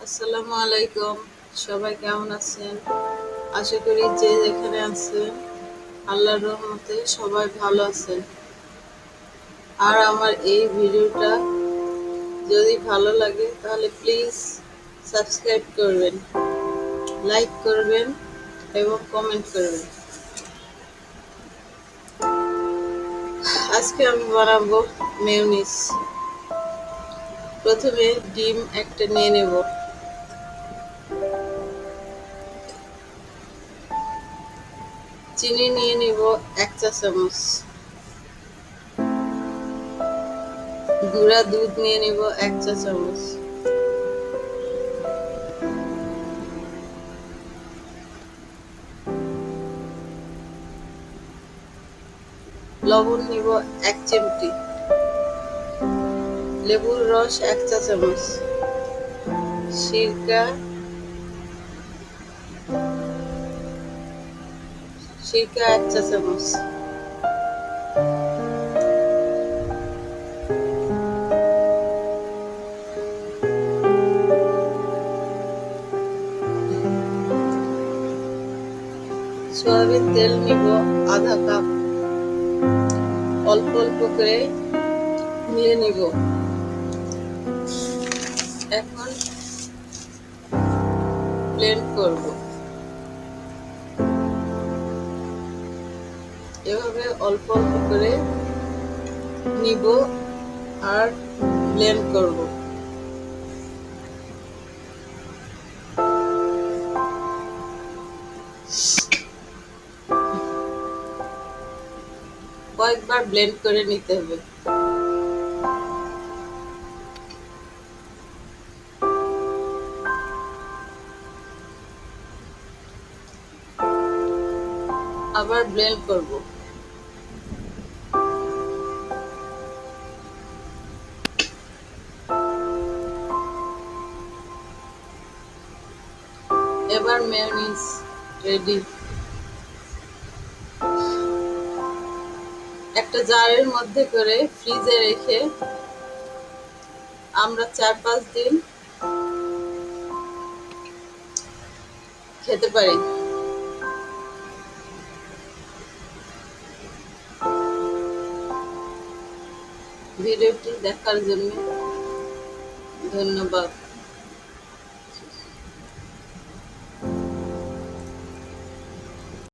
আসসালামু আলাইকুম। সবাই কেমন আছেন? আশা করি যে যেখানে আছেন আল্লাহর রহমতে সবাই ভালো আছেন। আর আমার এই ভিডিওটা যদি ভালো লাগে তাহলে প্লিজ সাবস্ক্রাইব করবেন, লাইক করবেন এবং কমেন্ট করবেন। আজকে আমি বানাবো মেয়োনিজ। প্রথমে ডিম একটা নিয়ে নেব। চিনি নিয়ে নিব 1 চা চামচ। গুঁড়া দুধ নিয়ে নিব 1 চা চামচ। লবণ নিব 1 চিমটি। লেবুর রস 1 চা চামচ। সিরকা সিরকা 1 চা চামচ। সয়াবিন তেল নিব আধা কাপ। অল্প অল্প করে নিয়ে নিব। এখন ব্লেন্ড করব। এভাবে অল্প অল্প করে নিব আর ব্লেন্ড করব। কয়েকবার ব্লেন্ড করে নিতে হবে। আবার ব্লেন্ড করব। এবার মেয়োনিজ রেডি। একটা জারের মধ্যে করে ফ্রিজে রেখে আমরা 4-5 দিন খেতে পারি। ভিডিওটি দেখার জন্য ধন্যবাদ।